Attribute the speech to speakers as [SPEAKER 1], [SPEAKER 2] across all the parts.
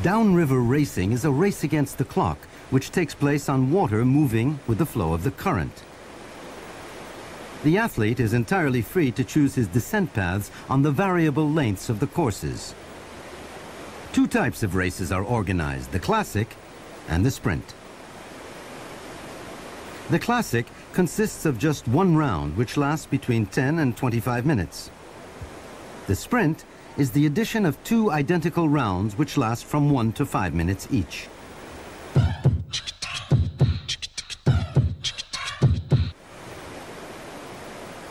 [SPEAKER 1] Downriver racing is a race against the clock, which takes place on water moving with the flow of the current. The athlete is entirely free to choose his descent paths on the variable lengths of the courses. Two types of races are organized, the classic and the sprint. The classic consists of just one round, which lasts between 10 and 25 minutes. The sprint is the addition of two identical rounds, which last from 1 to 5 minutes each.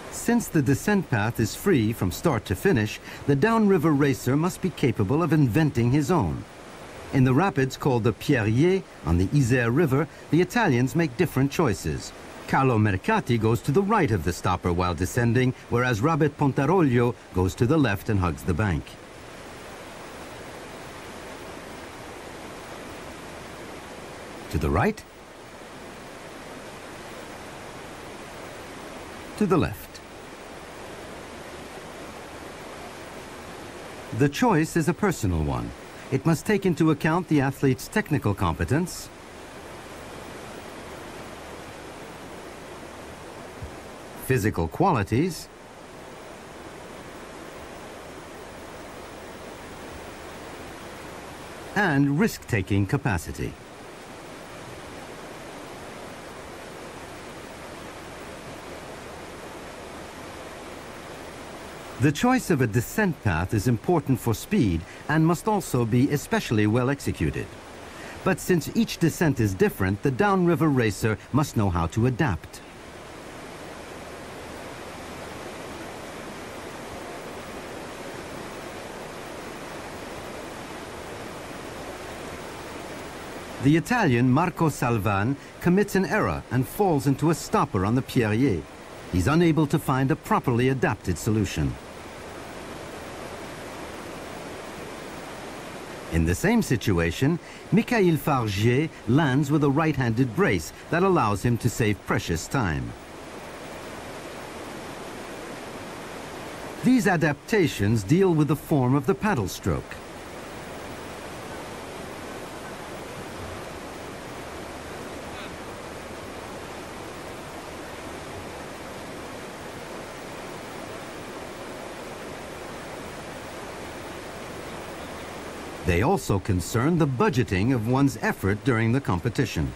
[SPEAKER 1] Since the descent path is free from start to finish, the downriver racer must be capable of inventing his own. In the rapids called the Pierriers on the Isère River, the Italians make different choices. Carlo Mercati goes to the right of the stopper while descending, whereas Rabbit Pontarolio goes to the left and hugs the bank. To the right, to the left. The choice is a personal one. It must take into account the athlete's technical competence, physical qualities, and risk-taking capacity. The choice of a descent path is important for speed and must also be especially well executed. But since each descent is different, the downriver racer must know how to adapt. The Italian Marco Salvan commits an error and falls into a stopper on the Pierriers. He's unable to find a properly adapted solution. In the same situation, Michael Fargier lands with a right-handed brace that allows him to save precious time. These adaptations deal with the form of the paddle stroke. They also concern the budgeting of one's effort during the competition.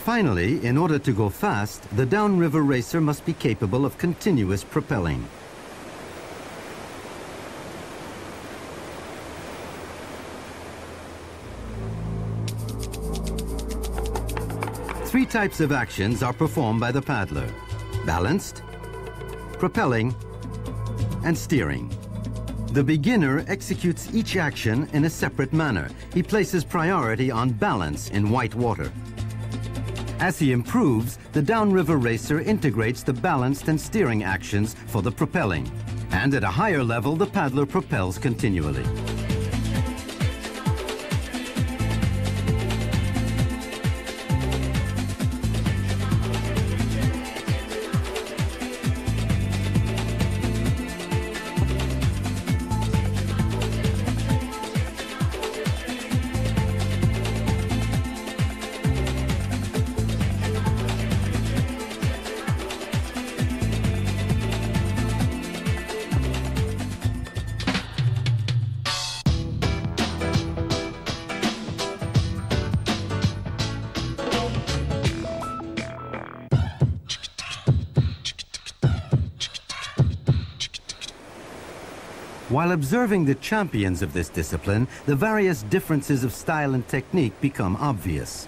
[SPEAKER 1] Finally, in order to go fast, the downriver racer must be capable of continuous propelling. Three types of actions are performed by the paddler: balanced, propelling, and steering. The beginner executes each action in a separate manner. He places priority on balance in white water. As he improves, the downriver racer integrates the balanced and steering actions for the propelling. And at a higher level, the paddler propels continually. While observing the champions of this discipline, the various differences of style and technique become obvious.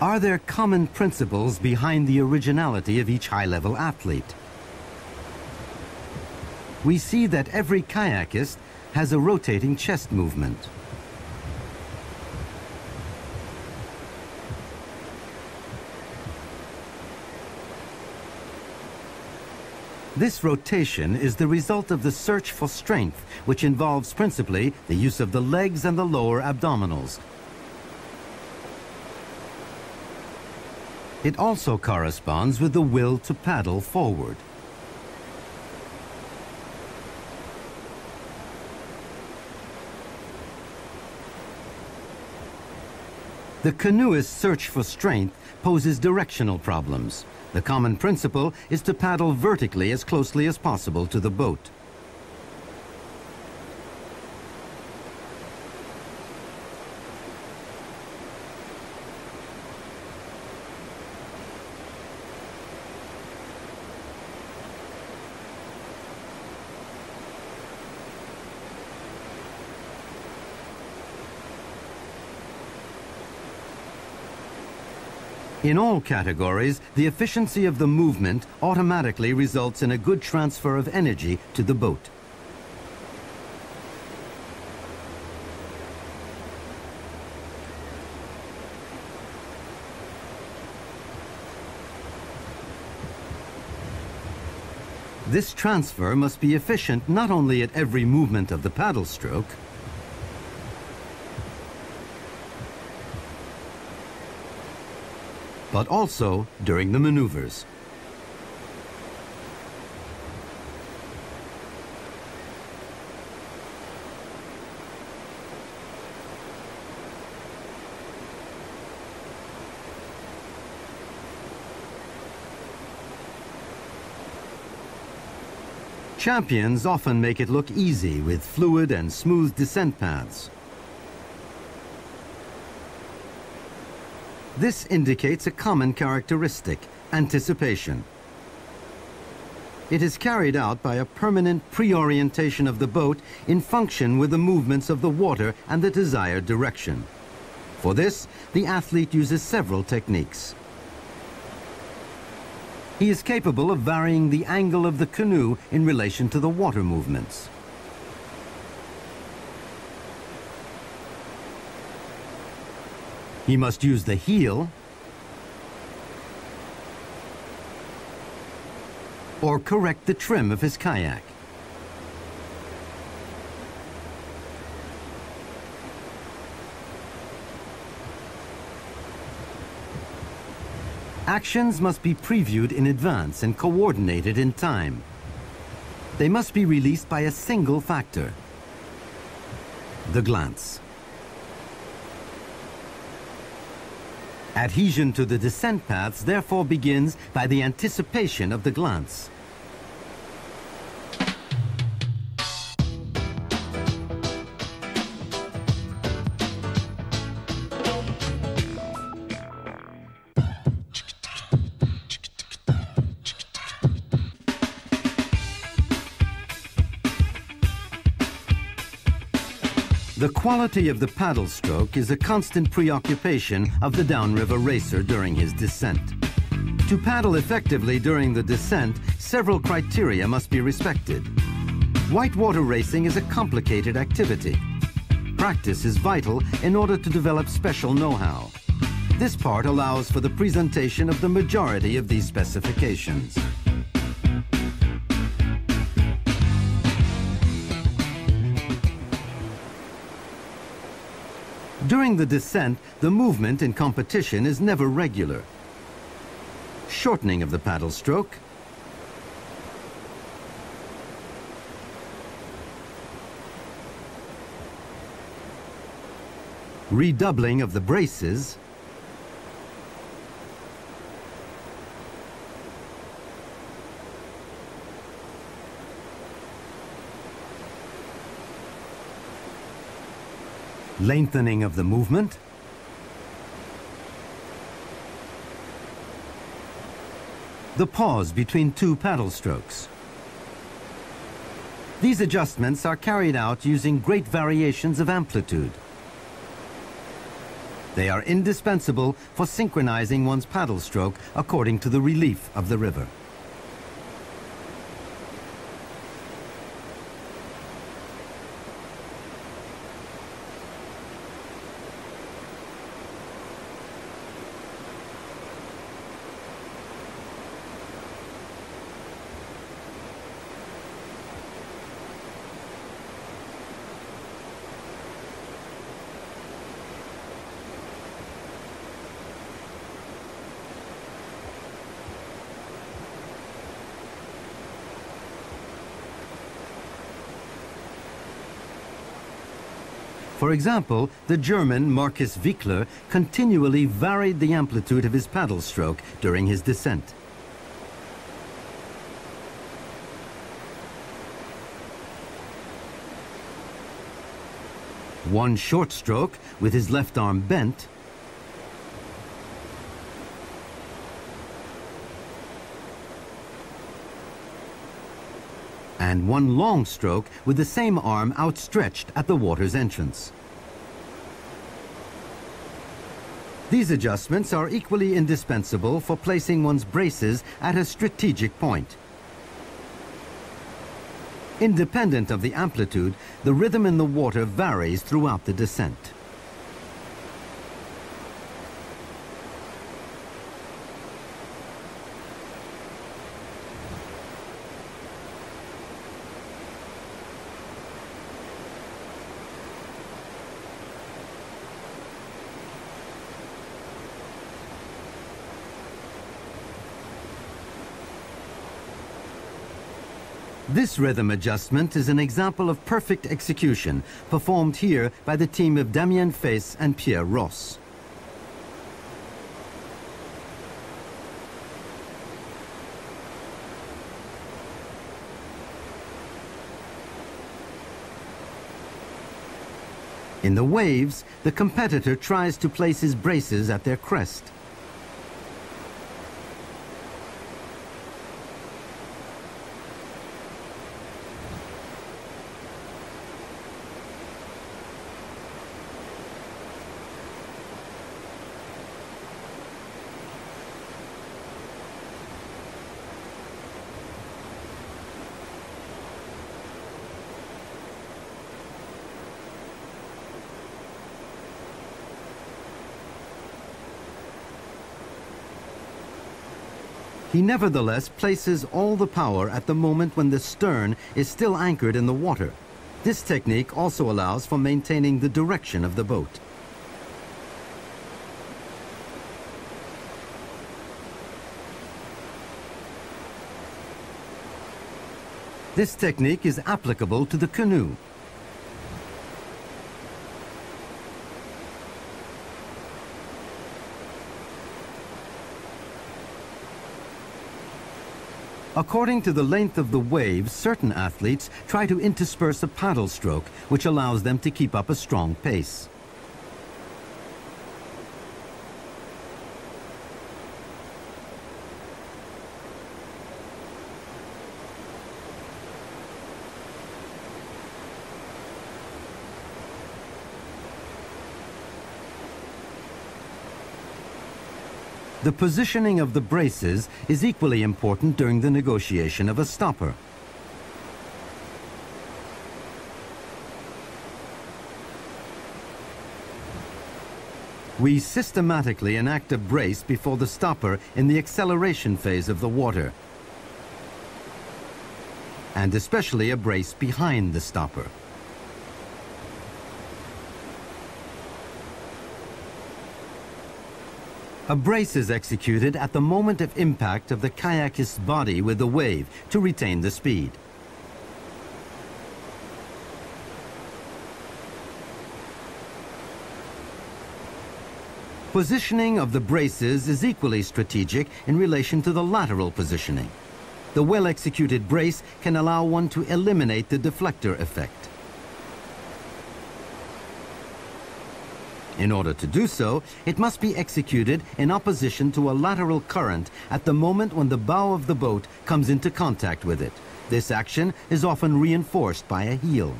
[SPEAKER 1] Are there common principles behind the originality of each high-level athlete? We see that every kayakist has a rotating chest movement. This rotation is the result of the search for strength, which involves principally the use of the legs and the lower abdominals. It also corresponds with the will to paddle forward. The canoeist's search for strength poses directional problems. The common principle is to paddle vertically as closely as possible to the boat. In all categories, the efficiency of the movement automatically results in a good transfer of energy to the boat. This transfer must be efficient not only at every movement of the paddle stroke, but also during the maneuvers. Champions often make it look easy with fluid and smooth descent paths. This indicates a common characteristic, anticipation. It is carried out by a permanent pre-orientation of the boat in function with the movements of the water and the desired direction. For this, the athlete uses several techniques. He is capable of varying the angle of the canoe in relation to the water movements. He must use the heel or correct the trim of his kayak. Actions must be previewed in advance and coordinated in time. They must be released by a single factor, the glance. Adhesion to the descent paths therefore begins by the anticipation of the glance. The quality of the paddle stroke is a constant preoccupation of the downriver racer during his descent. To paddle effectively during the descent, several criteria must be respected. Whitewater racing is a complicated activity. Practice is vital in order to develop special know-how. This part allows for the presentation of the majority of these specifications. During the descent, the movement in competition is never regular. Shortening of the paddle stroke, redoubling of the braces, lengthening of the movement, the pause between two paddle strokes. These adjustments are carried out using great variations of amplitude. They are indispensable for synchronizing one's paddle stroke according to the relief of the river. For example, the German Marcus Wickler continually varied the amplitude of his paddle stroke during his descent. One short stroke with his left arm bent, and one long stroke with the same arm outstretched at the water's entrance. These adjustments are equally indispensable for placing one's braces at a strategic point. Independent of the amplitude, the rhythm in the water varies throughout the descent. This rhythm adjustment is an example of perfect execution, performed here by the team of Damien Fès and Pierre Ross. In the waves, the competitor tries to place his braces at their crest. He nevertheless places all the power at the moment when the stern is still anchored in the water. This technique also allows for maintaining the direction of the boat. This technique is applicable to the canoe. According to the length of the wave, certain athletes try to intersperse a paddle stroke, which allows them to keep up a strong pace. The positioning of the braces is equally important during the negotiation of a stopper. We systematically enact a brace before the stopper in the acceleration phase of the water, and especially a brace behind the stopper. A brace is executed at the moment of impact of the kayakist's body with the wave to retain the speed. Positioning of the braces is equally strategic in relation to the lateral positioning. The well-executed brace can allow one to eliminate the deflector effect. In order to do so, it must be executed in opposition to a lateral current at the moment when the bow of the boat comes into contact with it. This action is often reinforced by a heel.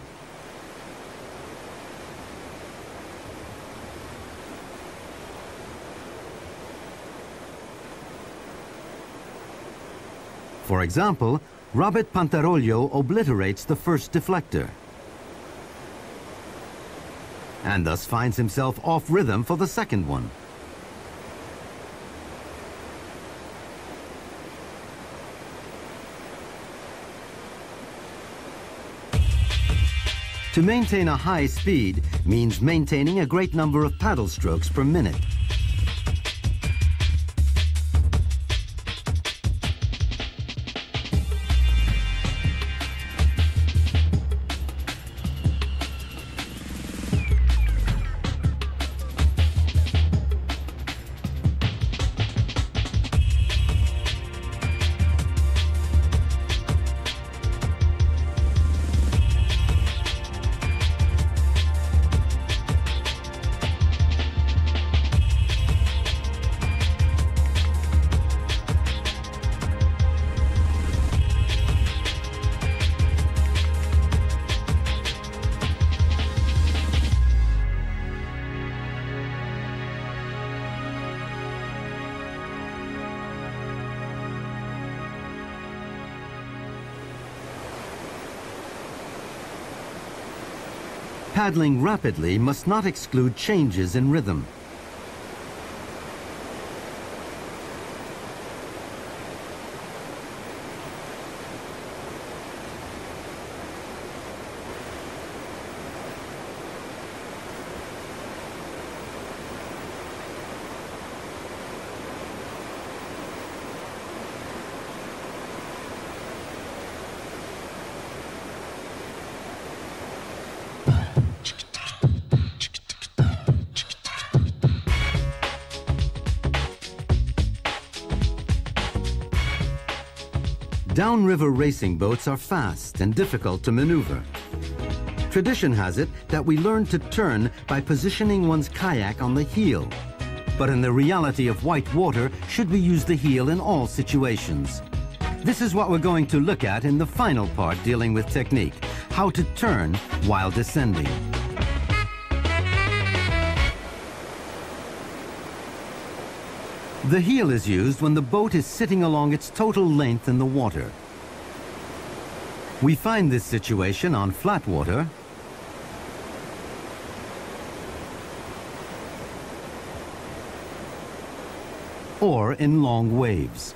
[SPEAKER 1] For example, Robert Pantaroglio obliterates the first deflector and thus finds himself off rhythm for the second one. To maintain a high speed means maintaining a great number of paddle strokes per minute. Paddling rapidly must not exclude changes in rhythm. Downriver racing boats are fast and difficult to maneuver. Tradition has it that we learn to turn by positioning one's kayak on the heel. But in the reality of white water, should we use the heel in all situations? This is what we're going to look at in the final part dealing with technique, how to turn while descending. The heel is used when the boat is sitting along its total length in the water. We find this situation on flat water or in long waves.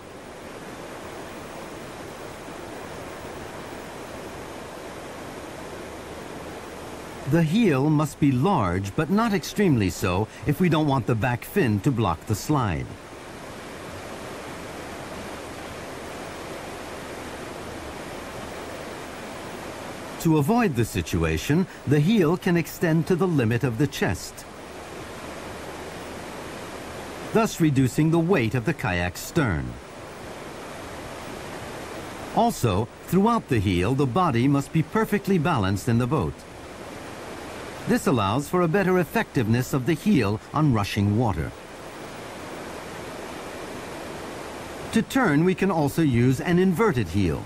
[SPEAKER 1] The heel must be large, but not extremely so if we don't want the back fin to block the slide. To avoid the situation, the heel can extend to the limit of the chest, thus reducing the weight of the kayak's stern. Also, throughout the heel, the body must be perfectly balanced in the boat. This allows for a better effectiveness of the heel on rushing water. To turn, we can also use an inverted heel.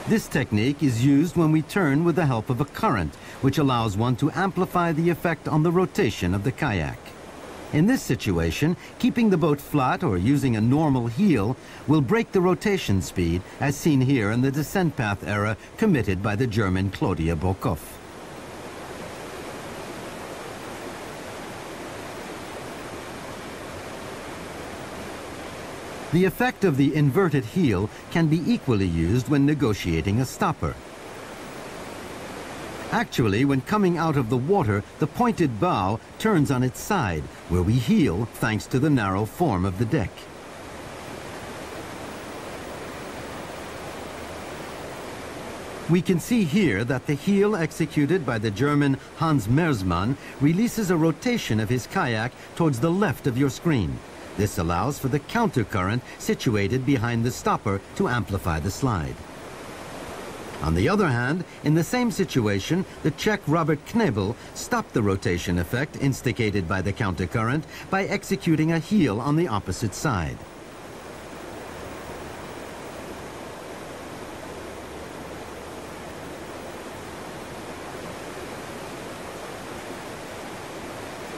[SPEAKER 1] This technique is used when we turn with the help of a current, which allows one to amplify the effect on the rotation of the kayak. In this situation, keeping the boat flat or using a normal heel will break the rotation speed, as seen here in the descent path error committed by the German Claudia Bokoff. The effect of the inverted heel can be equally used when negotiating a stopper. Actually, when coming out of the water, the pointed bow turns on its side, where we heel thanks to the narrow form of the deck. We can see here that the heel executed by the German Hans Mersmann releases a rotation of his kayak towards the left of your screen. This allows for the countercurrent situated behind the stopper to amplify the slide. On the other hand, in the same situation, the Czech Robert Knebel stopped the rotation effect instigated by the countercurrent by executing a heel on the opposite side.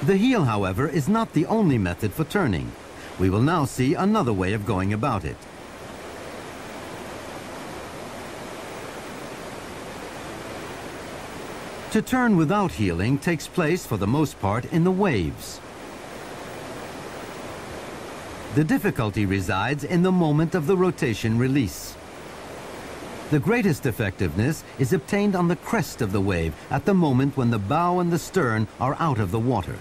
[SPEAKER 1] The heel, however, is not the only method for turning. We will now see another way of going about it. To turn without heeling takes place for the most part in the waves. The difficulty resides in the moment of the rotation release. The greatest effectiveness is obtained on the crest of the wave at the moment when the bow and the stern are out of the water.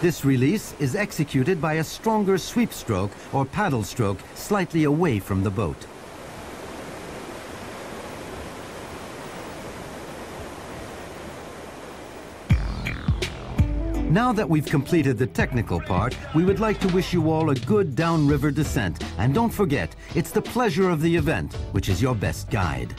[SPEAKER 1] This release is executed by a stronger sweep stroke or paddle stroke slightly away from the boat. Now that we've completed the technical part, we would like to wish you all a good downriver descent. And don't forget, it's the pleasure of the event which is your best guide.